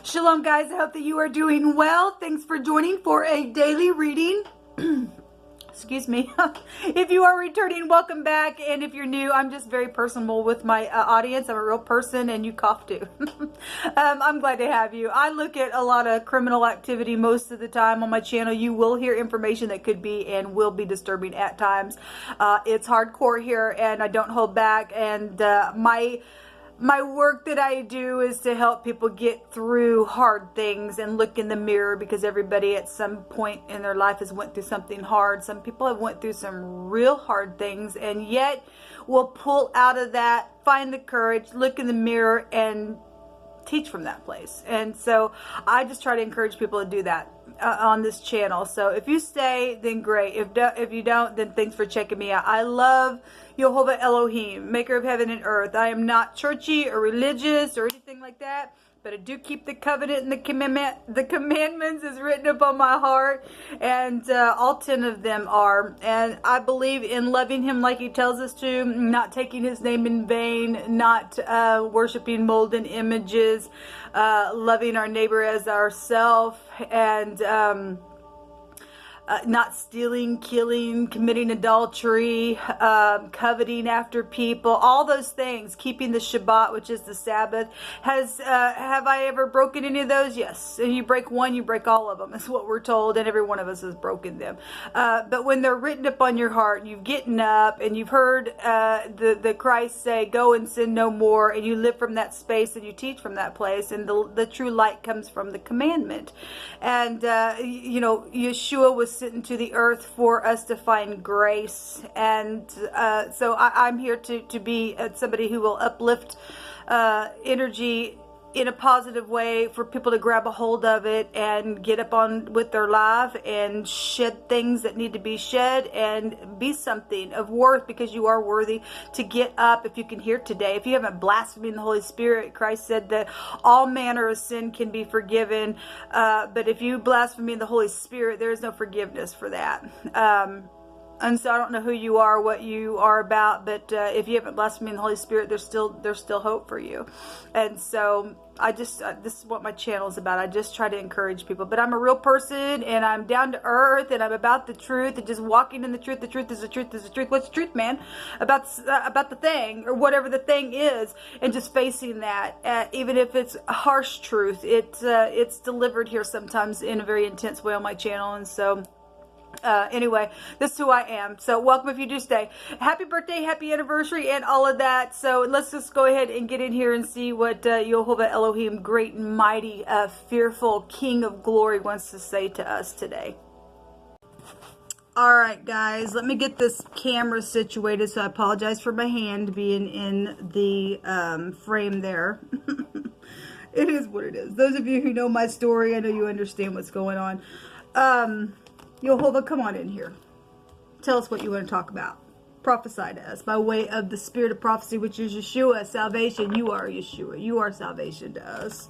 Shalom, guys. I hope that you are doing well. Thanks for joining for a daily reading. Excuse me. If you are returning, welcome back. And if you're new, I'm just very personal with my audience. I'm a real person, and you cough too. I'm glad to have you. I look at a lot of criminal activity most of the time on my channel. You will hear information that could be and will be disturbing at times. It's hardcore here, and I don't hold back. And my work that I do is to help people get through hard things and look in the mirror, because everybody at some point in their life has went through something hard. Some people have went through some real hard things, and yet will pull out of that, find the courage, look in the mirror, and teach from that place. And so I just try to encourage people to do that on this channel. So if you stay, then great. If you don't, then thanks for checking me out. I love Yehovah Elohim, maker of heaven and earth. I am not churchy or religious or anything like that, but I do keep the covenant and the commandments is written upon my heart, and all 10 of them are. And I believe in loving him like he tells us to, not taking his name in vain, not worshiping molten images, loving our neighbor as ourselves, and not stealing, killing, committing adultery, coveting after people, all those things, keeping the Shabbat, which is the Sabbath. Have I ever broken any of those? Yes. And you break one, you break all of them. That's what we're told, and every one of us has broken them. But when they're written upon your heart, and you've gotten up, and you've heard the Christ say, go and sin no more, and you live from that space, and you teach from that place, and the true light comes from the commandment. And, Yeshua was sent into the earth for us to find grace, and so I'm here to be somebody who will uplift energy in a positive way for people to grab a hold of it and get up on with their life and shed things that need to be shed and be something of worth, because you are worthy to get up. If you can hear today, if you haven't blasphemed the Holy Spirit, Christ said that all manner of sin can be forgiven, but if you blaspheme the Holy Spirit, there is no forgiveness for that. And so I don't know who you are, what you are about, but if you haven't blasphemed the Holy Spirit, there's still hope for you. And so I just this is what my channel is about. I just try to encourage people. But I'm a real person, and I'm down to earth, and I'm about the truth, and just walking in the truth. The truth is the truth is the truth. What's the truth, man? About the thing, or whatever the thing is, and just facing that. Even if it's a harsh truth, it's delivered here sometimes in a very intense way on my channel. And so anyway, this is who I am. So welcome if you do stay. Happy birthday, happy anniversary, and all of that. So let's just go ahead and get in here and see what Yehovah Elohim, great and mighty, fearful King of glory, wants to say to us today. Alright, guys, let me get this camera situated. So I apologize for my hand being in the frame there. It is what it is. Those of you who know my story, I know you understand what's going on. Yehovah, come on in here. Tell us what you want to talk about. Prophesy to us by way of the spirit of prophecy, which is Yeshua, salvation. You are Yeshua. You are salvation to us.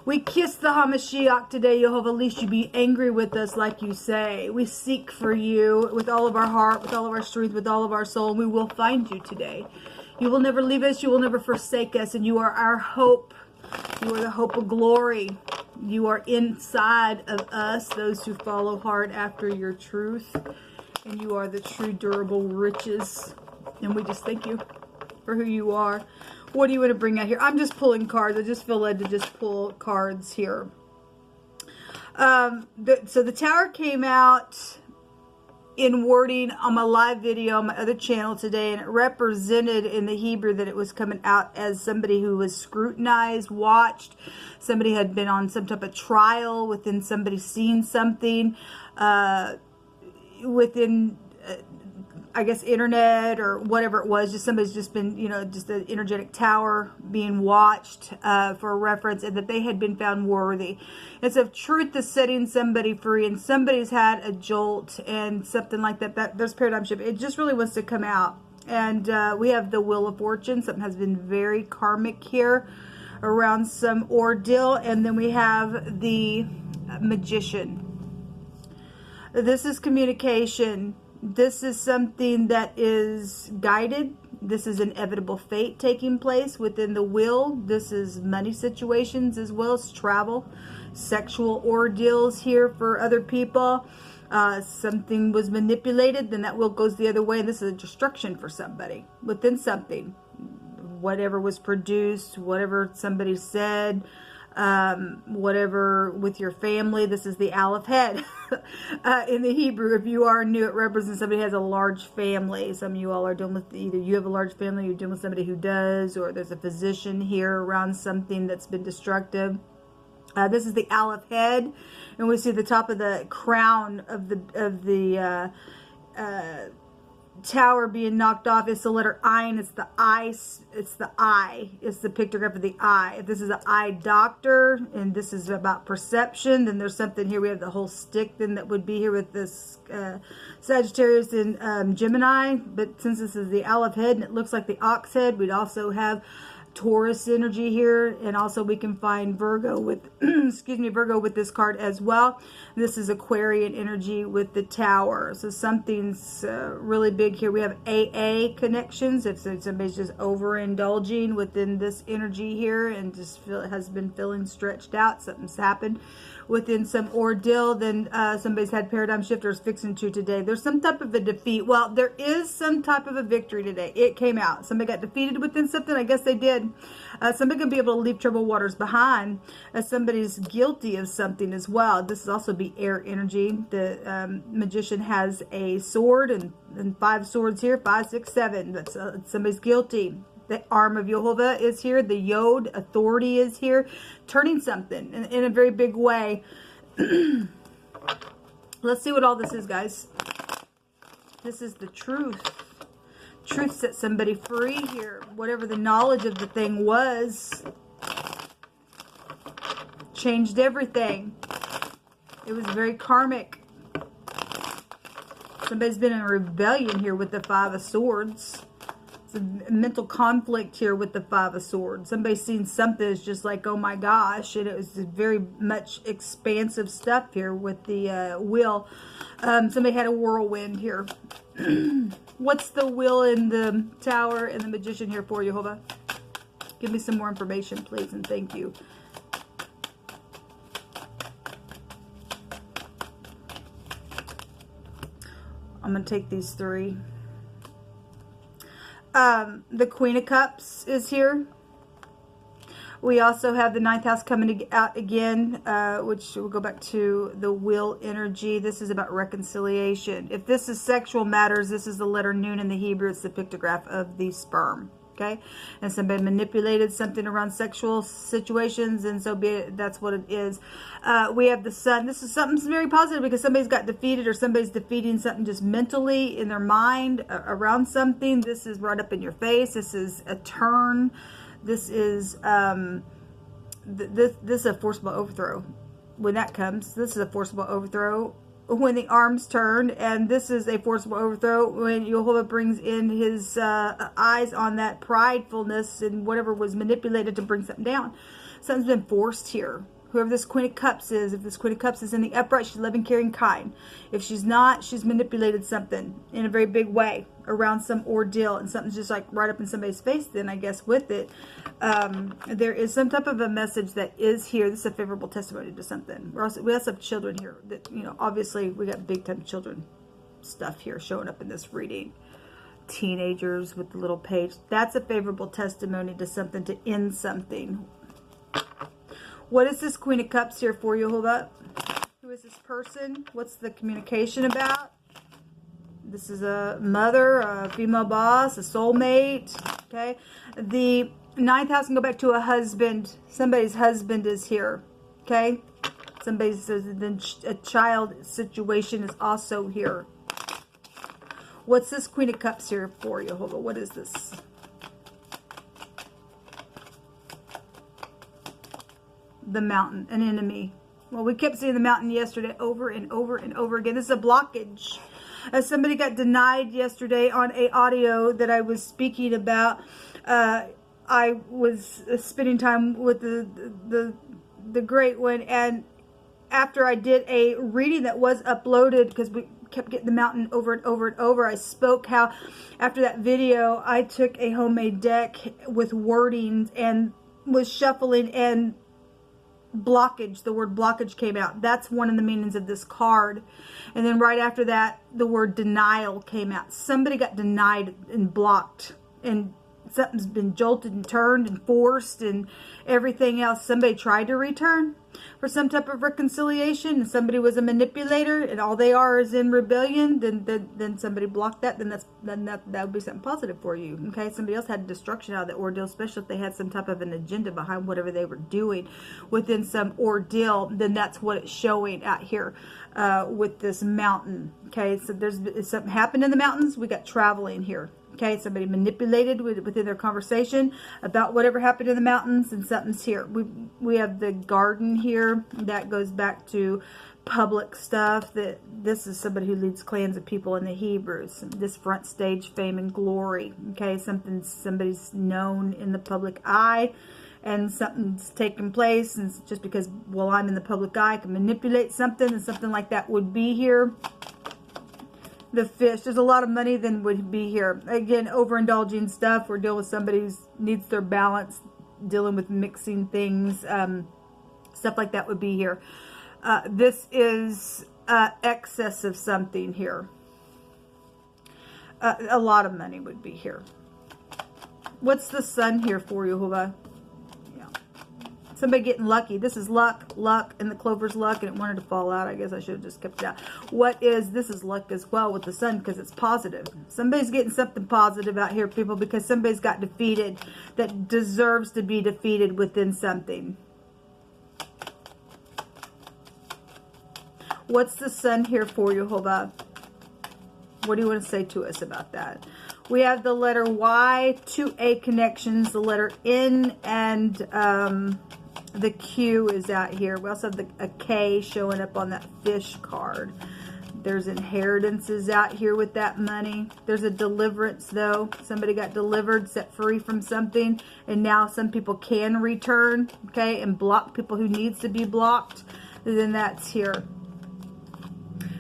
We kiss the HaMashiach today, Yehovah. Least you be angry with us like you say. We seek for you with all of our heart, with all of our strength, with all of our soul, and we will find you today. You will never leave us. You will never forsake us, and you are our hope. You are the hope of glory. You are inside of us, those who follow hard after your truth. And you are the true durable riches. And we just thank you for who you are. What do you want to bring out here? I'm just pulling cards. I just feel led to just pull cards here. So the tower came out in wording on my live video on my other channel today, and it represented in the Hebrew that it was coming out as somebody who was scrutinized, watched, somebody had been on some type of trial within somebody seeing something within I guess internet or whatever it was, just somebody's just been, just an energetic tower being watched for a reference, and that they had been found worthy. It's of truth is setting somebody free, and somebody's had a jolt and something like that. There's paradigm shift. It just really wants to come out. And we have the Wheel of Fortune. Something has been very karmic here around some ordeal. And then we have the Magician. This is communication. This is something that is guided. This is inevitable fate taking place within the will. This is money situations as well as travel, sexual ordeals here for other people. Something was manipulated, then that will goes the other way. And this is a destruction for somebody within something. Whatever was produced, whatever somebody said, whatever with your family. This is the Aleph head. In the Hebrew, if you are new, it represents somebody who has a large family. Some of you all are dealing with, either you have a large family, you're dealing with somebody who does, or there's a physician here around something that's been destructive. This is the Aleph head, and we see the top of the crown of the tower being knocked off. It's the letter I, and it's the eye. It's the eye. It's the pictograph of the eye. If this is an eye doctor, and this is about perception, then there's something here. We have the whole stick then that would be here with this Sagittarius and Gemini. But since this is the Aleph head and it looks like the ox head, we'd also have Taurus energy here, and also we can find Virgo with excuse me, Virgo with this card as well. This is Aquarian energy with the Tower. So something's really big here. We have AA connections. If somebody's just overindulging within this energy here and just has been feeling stretched out, something's happened within some ordeal, then somebody's had paradigm shift or is fixing to today. There's some type of a defeat. Well, there is some type of a victory today. It came out. Somebody got defeated within something. I guess they did. Somebody can be able to leave troubled waters behind. Somebody's guilty of something as well. This is also be air energy. The magician has a sword and 5 swords here. 5, 6, 7. That's somebody's guilty. The arm of Jehovah is here. The Yod, authority, is here. Turning something in a very big way. Let's see what all this is, guys. This is the truth. Truth set somebody free here. Whatever the knowledge of the thing was, changed everything. It was very karmic. Somebody's been in a rebellion here with the 5 of Swords. A mental conflict here with the 5 of Swords. Somebody's seen something that's just like, oh my gosh, and it was very much expansive stuff here with the wheel. Somebody had a whirlwind here. What's the wheel in the Tower and the magician here for, Jehovah? Give me some more information, please, and thank you. I'm going to take these 3. The Queen of Cups is here. We also have the 9th house coming out again, which will go back to the will energy. This is about reconciliation. If this is sexual matters, this is the letter Nun in the Hebrew. It's the pictograph of the sperm. Okay, and somebody manipulated something around sexual situations, and so be it, that's what it is. We have the Sun. This is something very positive because somebody's got defeated, or somebody's defeating something just mentally in their mind around something. This is right up in your face. This is a turn. This is this is a forcible overthrow. When that comes, this is a forcible overthrow. When the arms turn, and this is a forcible overthrow when Jehovah brings in his eyes on that pridefulness and whatever was manipulated to bring something down. Something's been forced here. Whoever this Queen of Cups is, if this Queen of Cups is in the upright, she's loving, caring, kind. If she's not, she's manipulated something in a very big way around some ordeal, and something's just like right up in somebody's face. Then I guess with it, there is some type of a message that is here. This is a favorable testimony to something. We also have children here that, you know, obviously we got big time children stuff here showing up in this reading. Teenagers with the little page. That's a favorable testimony to something, to end something. What is this Queen of Cups here for, Jehovah? Who is this person? What's the communication about? This is a mother, a female boss, a soulmate. Okay. The 9th house can go back to a husband. Somebody's husband is here. Okay. Somebody's a child situation is also here. What's this Queen of Cups here for, Jehovah? What is this? The Mountain, an enemy. Well, we kept seeing the Mountain yesterday over and over and over again. This is a blockage. Somebody got denied yesterday on a audio that I was speaking about. I was spending time with the great one, and after I did a reading that was uploaded, because kept getting the mountain over and over and over. I spoke how after that video, I took a homemade deck with wordings and was shuffling, and blockage, the word blockage came out. That's one of the meanings of this card. And then right after that, the word denial came out. Somebody got denied and blocked, and something's been jolted and turned and forced and everything else. Somebody tried to return for some type of reconciliation, and somebody was a manipulator, and all they are is in rebellion. Then somebody blocked that. Then that would be something positive for you. Okay, somebody else had destruction out of that ordeal, especially if they had some type of an agenda behind whatever they were doing within some ordeal. Then that's what it's showing out here with this mountain. Okay, so there's something happened in the mountains. We got traveling here. Okay, somebody manipulated within their conversation about whatever happened in the mountains, and something's here. We have the garden here. That goes back to public stuff. That this is somebody who leads clans of people in the Hebrews. This front stage fame and glory. Okay, somebody's known in the public eye, and something's taken place, and just because, well, I'm in the public eye, I can manipulate something, and something like that would be here. The fish, there's a lot of money then would be here. Again, overindulging stuff. We're dealing with somebody who needs their balance, dealing with mixing things, stuff like that would be here. This is excess of something here. A lot of money would be here. What's the sun here for you, Jehovah? Somebody getting lucky. This is luck, and the clover's luck, and it wanted to fall out. I guess I should have just kept it out. This is luck as well with the sun, because it's positive. Somebody's getting something positive out here, people, because somebody's got defeated that deserves to be defeated within something. What's the sun here for you, Jehovah? What do you want to say to us about that? We have the letter Y, 2A connections, the letter N, and the Q is out here. We also have a K showing up on that fish card. There's inheritances out here with that money. There's a deliverance, though. Somebody got delivered, set free from something, and now some people can return, okay, and block people who needs to be blocked. And then that's here.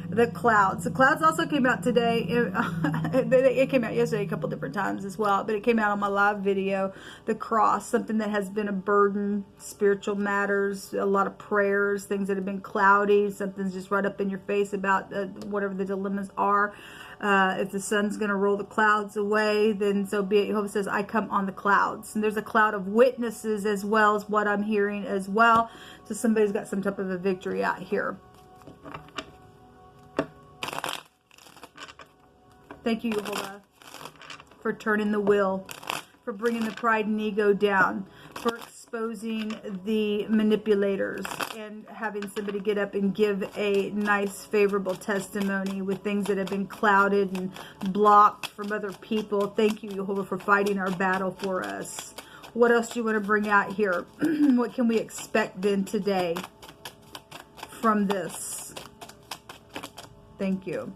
The clouds. The clouds also came out today. It came out yesterday a couple different times as well, but it came out on my live video. The cross, something that has been a burden, spiritual matters, a lot of prayers, things that have been cloudy. Something's just right up in your face about whatever the dilemmas are. If the sun's going to roll the clouds away, then so be it. Jehovah says, I come on the clouds. And there's a cloud of witnesses as well as what I'm hearing as well. So somebody's got some type of a victory out here. Thank you, Jehovah, for turning the wheel, for bringing the pride and ego down, for exposing the manipulators, and having somebody get up and give a nice, favorable testimony with things that have been clouded and blocked from other people. Thank you, Jehovah, for fighting our battle for us. What else do you want to bring out here? What can we expect then today from this? Thank you.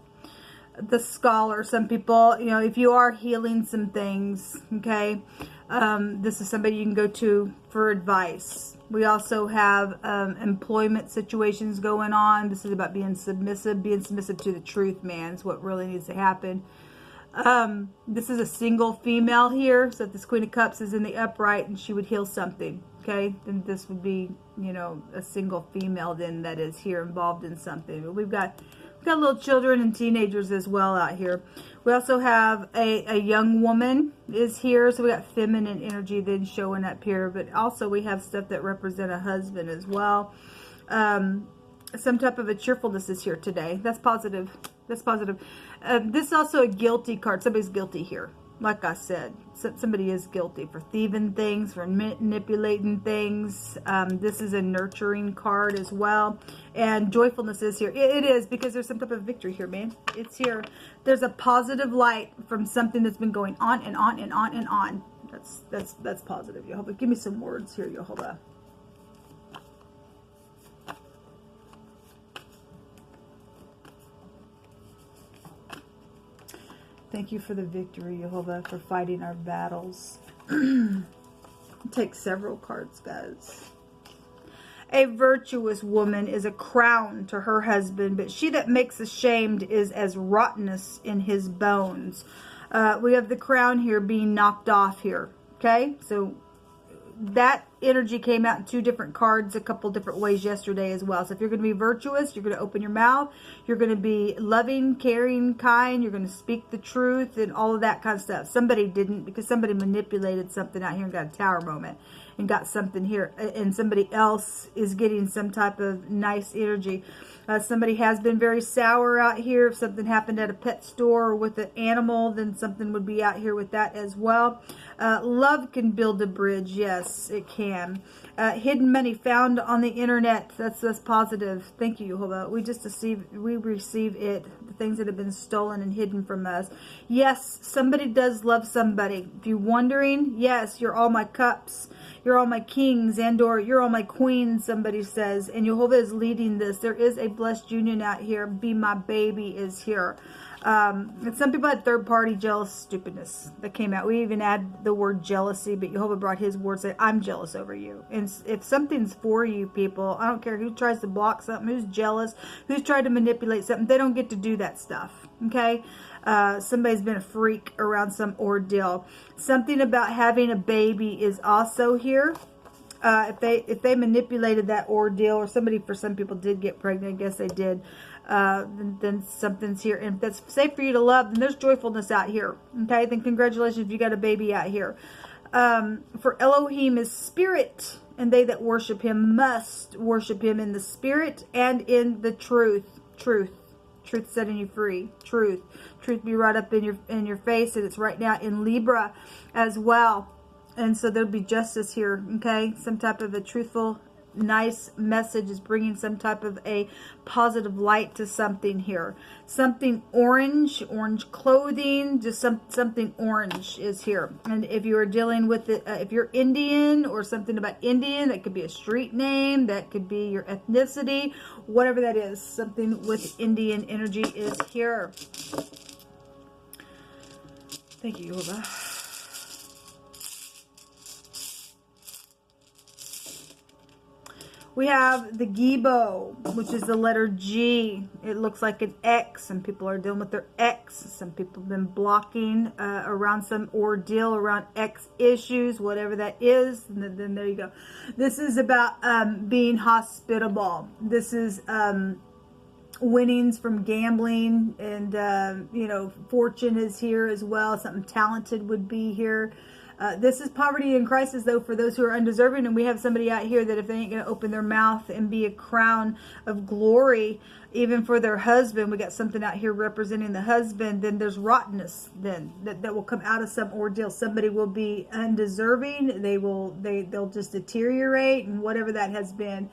The scholar, some people, you know, if you are healing some things, okay, this is somebody you can go to for advice. We also have employment situations going on. This is about being submissive to the truth, man, is what really needs to happen. This is a single female here, so if this Queen of Cups is in the upright and she would heal something, okay, then this would be, you know, a single female then that is here involved in something. But we've got little children and teenagers as well out here. We also have a young woman is here, so we got feminine energy then showing up here, but also we have stuff that represent a husband as well. Some type of a cheerfulness is here today. That's positive. That's positive. This is also a guilty card. Somebody's guilty here. Like I said, somebody is guilty for thieving things, for manipulating things. This is a nurturing card as well. And joyfulness is here. It is, because there's some type of victory here, man. It's here. There's a positive light from something that's been going on and on and on and on. That's positive, Jehovah. Give me some words here, Jehovah. Thank you for the victory, Jehovah, for fighting our battles. Take several cards, guys. A virtuous woman is a crown to her husband, but she that makes ashamed is as rottenness in his bones. We have the crown here being knocked off here. Okay, so that energy came out in 2 different cards a couple different ways yesterday as well. So if you're going to be virtuous, you're going to open your mouth, you're going to be loving, caring, kind, you're going to speak the truth and all of that kind of stuff. Somebody didn't, because somebody manipulated something out here and got a tower moment and got something here, and somebody else is getting some type of nice energy. Somebody has been very sour out here. If something happened at a pet store or with an animal, then something would be out here with that as well. Love can build a bridge. Yes, it can. Hidden money found on the internet. That's positive. Thank you, Jehovah. We receive it. The things that have been stolen and hidden from us. Yes, somebody does love somebody. If you're wondering, yes, you're all my cups. You're all my kings, and or you're all my queens, somebody says. And Jehovah is leading this. There is a blessed union out here. Be my baby is here. And some people had third-party jealous stupidness that came out. We even add the word jealousy, but Jehovah brought his word, say, I'm jealous over you. And if something's for you, people, I don't care who tries to block something, who's jealous, who's tried to manipulate something, they don't get to do that stuff, okay? Somebody's been a freak around some ordeal. Something about having a baby is also here. If they manipulated that ordeal, or somebody, for some people, did get pregnant, I guess they did, then something's here. And if that's safe for you to love, then there's joyfulness out here. Okay, then congratulations if you got a baby out here. For Elohim is spirit, and they that worship him must worship him in the spirit and in the truth. Truth setting you free. Truth be right up in your face, and it's right now in Libra as well. And so there'll be justice here, okay? Some type of a truthful, nice message is bringing some type of a positive light to something here. Something orange clothing, just something orange is here. And if you are dealing with it, if you're Indian or something about Indian, that could be a street name, that could be your ethnicity, whatever that is. Something with Indian energy is here. Thank you, Jehovah. We have the Gibo, which is the letter G. It looks like an X. Some people are dealing with their X. Some people have been blocking around some ordeal, around X issues, whatever that is. And then there you go. This is about being hospitable. This is winnings from gambling, and fortune is here as well. Something talented would be here. This is poverty and crisis, though, for those who are undeserving. And we have somebody out here that if they ain't going to open their mouth and be a crown of glory, even for their husband, we got something out here representing the husband, then there's rottenness then that will come out of some ordeal. Somebody will be undeserving. They'll just deteriorate, and whatever that has been.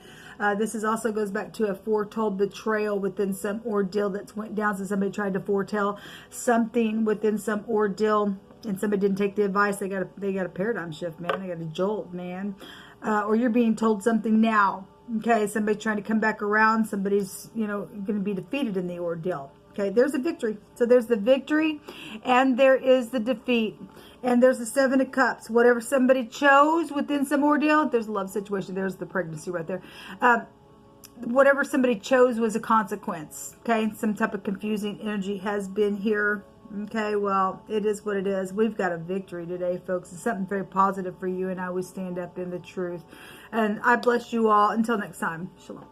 This also goes back to a foretold betrayal within some ordeal that's went down. So somebody tried to foretell something within some ordeal, and somebody didn't take the advice. They got a paradigm shift, man. They got a jolt, man. Or you're being told something now. Okay, somebody's trying to come back around. Somebody's, going to be defeated in the ordeal. Okay, there's a victory. So there's the victory, and there is the defeat. And there's the 7 of Cups. Whatever somebody chose within some ordeal, there's a love situation. There's the pregnancy right there. Whatever somebody chose was a consequence. Okay, some type of confusing energy has been here. Okay, well, it is what it is. We've got a victory today, folks. It's something very positive for you and I. We stand up in the truth. And I bless you all. Until next time, shalom.